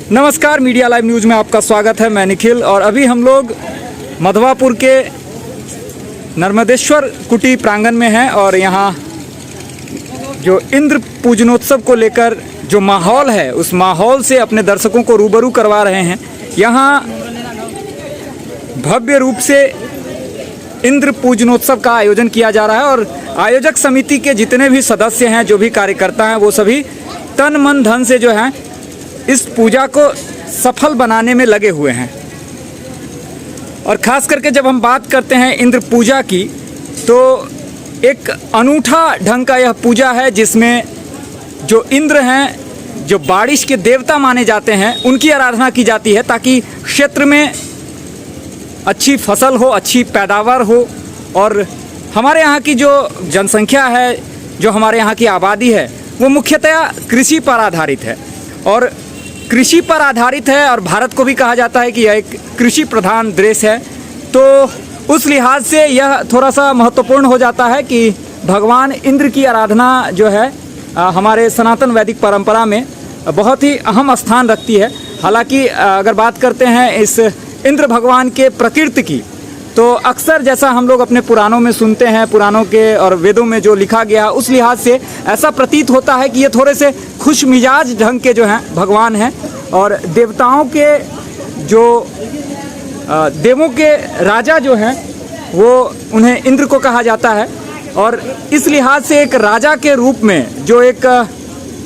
नमस्कार, media live news में आपका स्वागत है। मैं निखिल और अभी हम लोग मधवापुर के नर्मदेश्वर कुटी प्रांगण में हैं और यहाँ जो इंद्र पूजनोत्सव को लेकर जो माहौल है उस माहौल से अपने दर्शकों को रूबरू करवा रहे हैं। यहाँ भव्य रूप से इंद्र पूजनोत्सव का आयोजन किया जा रहा है और आयोजक समिति के जितने भी सदस्य हैं, जो भी कार्यकर्ता हैं, वो सभी तन मन धन से जो है इस पूजा को सफल बनाने में लगे हुए हैं। और ख़ास करके जब हम बात करते हैं इंद्र पूजा की, तो एक अनूठा ढंग का यह पूजा है जिसमें जो इंद्र हैं, जो बारिश के देवता माने जाते हैं, उनकी आराधना की जाती है ताकि क्षेत्र में अच्छी फसल हो, अच्छी पैदावार हो। और हमारे यहाँ की जो जनसंख्या है, जो हमारे यहाँ की आबादी है, वो मुख्यतः कृषि पर आधारित है और कृषि पर आधारित है और भारत को भी कहा जाता है कि यह एक कृषि प्रधान देश है। तो उस लिहाज से यह थोड़ा सा महत्वपूर्ण हो जाता है कि भगवान इंद्र की आराधना जो है हमारे सनातन वैदिक परंपरा में बहुत ही अहम स्थान रखती है। हालांकि अगर बात करते हैं इस इंद्र भगवान के प्रकृति की, तो अक्सर जैसा हम लोग अपने पुराणों में सुनते हैं, पुराणों के और वेदों में जो लिखा गया, उस लिहाज से ऐसा प्रतीत होता है कि ये थोड़े से खुश मिजाज ढंग के जो हैं भगवान हैं और देवताओं के जो देवों के राजा जो हैं वो उन्हें इंद्र को कहा जाता है। और इस लिहाज से एक राजा के रूप में जो एक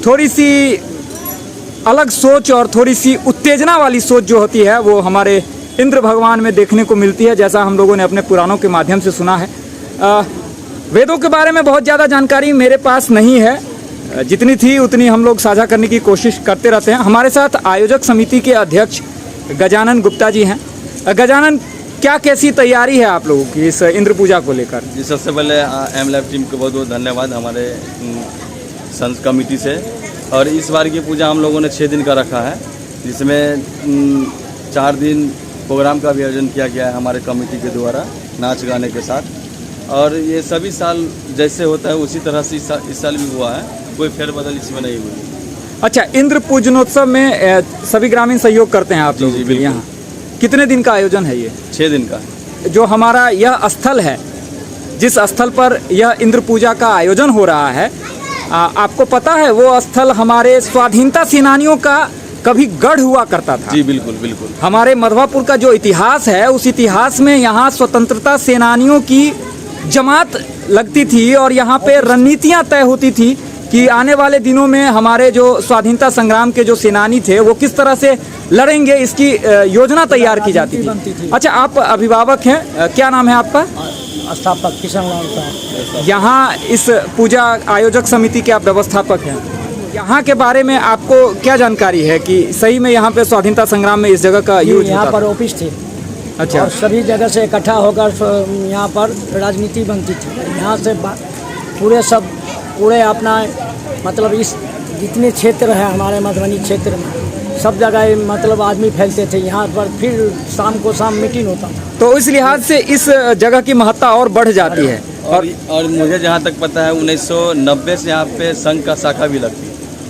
थोड़ी सी अलग सोच और थोड़ी सी उत्तेजना वाली सोच जो होती है, वो हमारे इंद्र भगवान में देखने को मिलती है, जैसा हम लोगों ने अपने पुराणों के माध्यम से सुना है। वेदों के बारे में बहुत ज़्यादा जानकारी मेरे पास नहीं है, जितनी थी उतनी हम लोग साझा करने की कोशिश करते रहते हैं। हमारे साथ आयोजक समिति के अध्यक्ष गजानन गुप्ता जी हैं। गजानन, क्या कैसी तैयारी है आप लोगों की इस इंद्र पूजा को लेकर? जी, सबसे पहले एम लैब टीम को बहुत बहुत धन्यवाद हमारे संत कमेटी से। और इस बार की पूजा हम लोगों ने 6 दिन का रखा है, जिसमें 4 दिन प्रोग्राम का भी आयोजन किया गया है हमारे कमेटी के द्वारा, नाच गाने के साथ। और ये सभी साल जैसे होता है उसी तरह से इस साल भी हुआ है, कोई फेरबदल इसमें नहीं हुई। अच्छा, इंद्र पूजनोत्सव में सभी ग्रामीण सहयोग करते हैं आप लोग? जी बिल्कुल। यहाँ कितने दिन का आयोजन है ये? 6 दिन का। जो हमारा यह स्थल है, जिस स्थल पर यह इंद्र पूजा का आयोजन हो रहा है, आपको पता है वो स्थल हमारे स्वाधीनता सेनानियों का कभी गढ़ हुआ करता था। जी बिल्कुल बिल्कुल। हमारे मधवापुर का जो इतिहास है, उस इतिहास में यहाँ स्वतंत्रता सेनानियों की जमात लगती थी और यहाँ पे रणनीतियाँ तय होती थी कि आने वाले दिनों में हमारे जो स्वाधीनता संग्राम के जो सेनानी थे वो किस तरह से लड़ेंगे, इसकी योजना तैयार की जाती थी। अच्छा, आप अभिभावक हैं, क्या नाम है आपका? स्थापक किशन लाल साहब। यहाँ इस पूजा आयोजक समिति के आप व्यवस्थापक हैं। यहाँ के बारे में आपको क्या जानकारी है कि सही में यहाँ पे स्वाधीनता संग्राम में इस जगह का यूज? यहाँ पर ऑफिस थे। अच्छा। और सभी जगह से इकट्ठा होकर यहाँ पर राजनीति बनती थी। यहाँ से पूरे अपना मतलब इस जितने क्षेत्र है हमारे मधुबनी क्षेत्र में, सब जगह मतलब आदमी फैलते थे यहाँ पर। फिर शाम को मीटिंग होता था। तो इस लिहाज से इस जगह की महत्ता और बढ़ जाती है। और मुझे जहाँ तक पता है 1990 से यहाँ पे संघ का शाखा भी लगती है।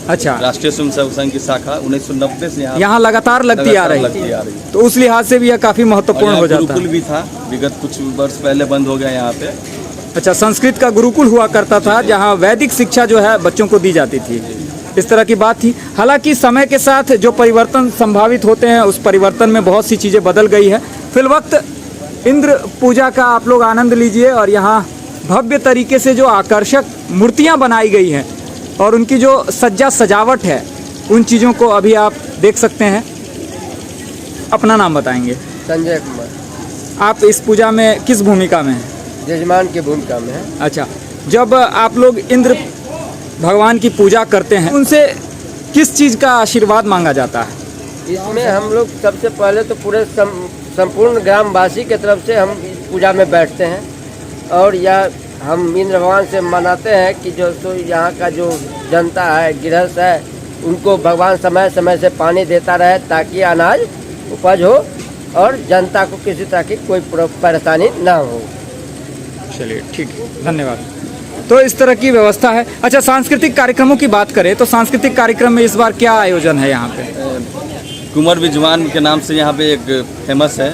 अच्छा, राष्ट्रीय स्वयंसेवक संघ की शाखा 1990 से यहाँ लगातार लगती आ रही। तो उस लिहाज से भी यह काफी महत्वपूर्ण हो जाता है। गुरुकुल भी था, विगत कुछ वर्ष पहले बंद हो गया यहाँ पे। अच्छा, संस्कृत का गुरुकुल हुआ करता था जहाँ वैदिक शिक्षा जो है बच्चों को दी जाती थी, इस तरह की बात थी। हालांकि समय के साथ जो परिवर्तन संभावित होते हैं, उस परिवर्तन में बहुत सी चीज़ें बदल गई है। फिलवक्त इंद्र पूजा का आप लोग आनंद लीजिए और यहाँ भव्य तरीके से जो आकर्षक मूर्तियाँ बनाई गई हैं और उनकी जो सज्जा सजावट है, उन चीज़ों को अभी आप देख सकते हैं। अपना नाम बताएंगे? संजय कुमार। आप इस पूजा में किस भूमिका में हैं? जजमान की भूमिका में है। अच्छा, जब आप लोग इंद्र भगवान की पूजा करते हैं, उनसे किस चीज़ का आशीर्वाद मांगा जाता है? इसमें हम लोग सबसे पहले तो पूरे संपूर्ण ग्रामवासी के तरफ से हम पूजा में बैठते हैं और यह हम इंद्र भगवान से मनाते हैं कि जो तो यहाँ का जो जनता है, गृहस्थ है, उनको भगवान समय समय से पानी देता रहे ताकि अनाज उपज हो और जनता को किसी तरह की कोई परेशानी ना हो। चलिए, ठीक है, धन्यवाद। तो इस तरह की व्यवस्था है। अच्छा, सांस्कृतिक कार्यक्रमों की बात करें तो सांस्कृतिक कार्यक्रम में इस बार क्या आयोजन है यहाँ पे? कुंवर बिजवान के नाम से यहाँ पे एक फेमस है।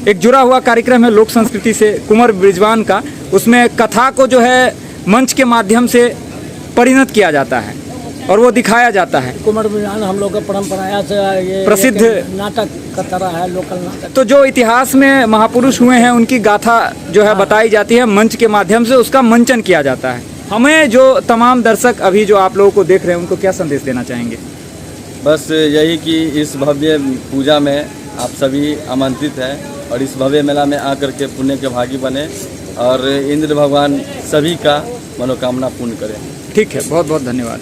एक जुड़ा हुआ कार्यक्रम है लोक संस्कृति से कुंवर बिजवान का, उसमें कथा को जो है मंच के माध्यम से परिणत किया जाता है और वो दिखाया जाता है। कुंवर बिजवान हम लोग का परंपरा से ये प्रसिद्ध एक नाटक का तरह है, लोकल नाटक। तो जो इतिहास में महापुरुष हुए हैं उनकी गाथा जो है बताई जाती है, मंच के माध्यम से उसका मंचन किया जाता है। हमें जो तमाम दर्शक अभी जो आप लोगों को देख रहे हैं उनको क्या संदेश देना चाहेंगे? बस यही कि इस भव्य पूजा में आप सभी आमंत्रित हैं और इस भव्य मेला में आकर के पुण्य के भागी बने और इंद्र भगवान सभी का मनोकामना पूर्ण करें। ठीक है, बहुत बहुत धन्यवाद।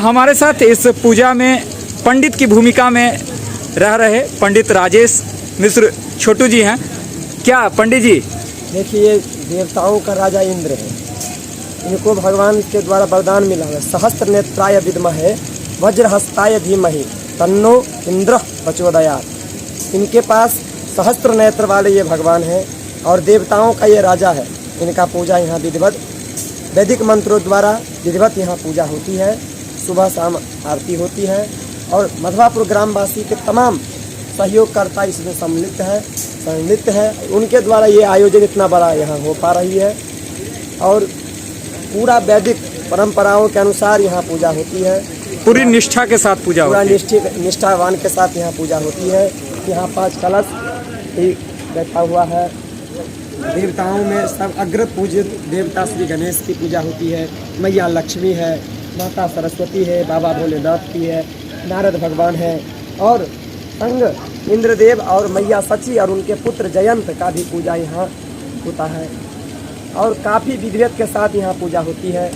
हमारे साथ इस पूजा में पंडित की भूमिका में रह रहे पंडित राजेश मिश्र छोटू जी हैं। क्या पंडित जी? देखिए, देवताओं का राजा इंद्र है, इनको भगवान के द्वारा वरदान मिला है, सहस्त्र नेत्राय विद्महे वज्रहस्ताय धीमहि तन्नो इंद्र प्रचोदयात्। इनके पास सहस्त्र नेत्र वाले ये भगवान हैं और देवताओं का ये राजा है। इनका पूजा यहाँ विधिवत वैदिक मंत्रों द्वारा विधिवत यहाँ पूजा होती है। सुबह शाम आरती होती है और मधवापुर ग्रामवासी के तमाम सहयोगकर्ता इसमें सम्मिलित है। उनके द्वारा ये आयोजन इतना बड़ा यहाँ हो पा रही है और पूरा वैदिक परंपराओं के अनुसार यहाँ पूजा होती है। पूरी निष्ठा के साथ पूजा होती है। निष्ठावान के साथ यहाँ पूजा होती है। यहाँ 5 कलश ही बैठा हुआ है। देवताओं में सब अग्र पूजित देवता श्री गणेश की पूजा होती है, मैया लक्ष्मी है, माता सरस्वती है, बाबा भोलेनाथ की है, नारद भगवान है और संग इंद्रदेव और मैया सची और उनके पुत्र जयंत का भी पूजा यहाँ होता है और काफ़ी विधिवत के साथ यहाँ पूजा होती है।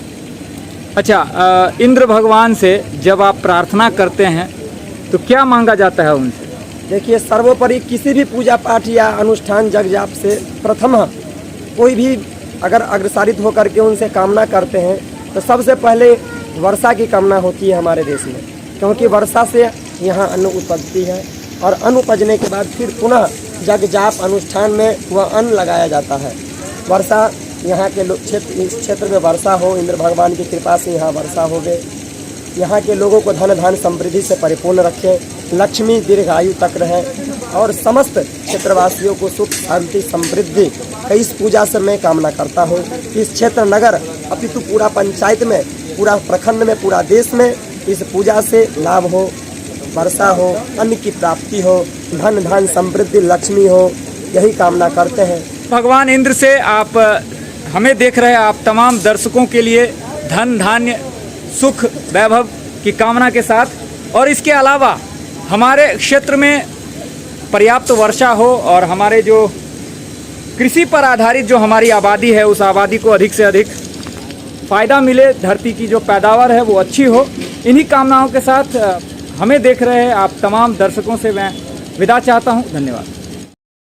अच्छा, इंद्र भगवान से जब आप प्रार्थना करते हैं तो क्या मांगा जाता है उनसे? देखिए, सर्वोपरि किसी भी पूजा पाठ या अनुष्ठान जग जाप से प्रथम कोई भी अगर अग्रसारित होकर के उनसे कामना करते हैं तो सबसे पहले वर्षा की कामना होती है हमारे देश में, क्योंकि वर्षा से यहाँ अन्न उपजती है और अन्न उपजने के बाद फिर पुनः जग जाप अनुष्ठान में वह अन्न लगाया जाता है। वर्षा यहाँ के इस क्षेत्र में वर्षा हो, इंद्र भगवान की कृपा से यहाँ वर्षा हो गए। यहाँ के लोगों को धन धान समृद्धि से परिपूर्ण रखें, लक्ष्मी दीर्घायु तक रहे और समस्त क्षेत्रवासियों को सुख शांति समृद्धि का इस पूजा से मैं कामना करता हूँ। इस क्षेत्र नगर अपितु पूरा पंचायत में, पूरा प्रखंड में, पूरा देश में इस पूजा से लाभ हो, वर्षा हो, अन्न की प्राप्ति हो, धन धान समृद्धि लक्ष्मी हो, यही कामना करते हैं। भगवान इंद्र से आप हमें देख रहे हैं, आप तमाम दर्शकों के लिए धन धान्य सुख वैभव की कामना के साथ और इसके अलावा हमारे क्षेत्र में पर्याप्त वर्षा हो और हमारे जो कृषि पर आधारित जो हमारी आबादी है उस आबादी को अधिक से अधिक फ़ायदा मिले, धरती की जो पैदावार है वो अच्छी हो। इन्हीं कामनाओं के साथ हमें देख रहे हैं आप तमाम दर्शकों से मैं विदा चाहता हूँ। धन्यवाद।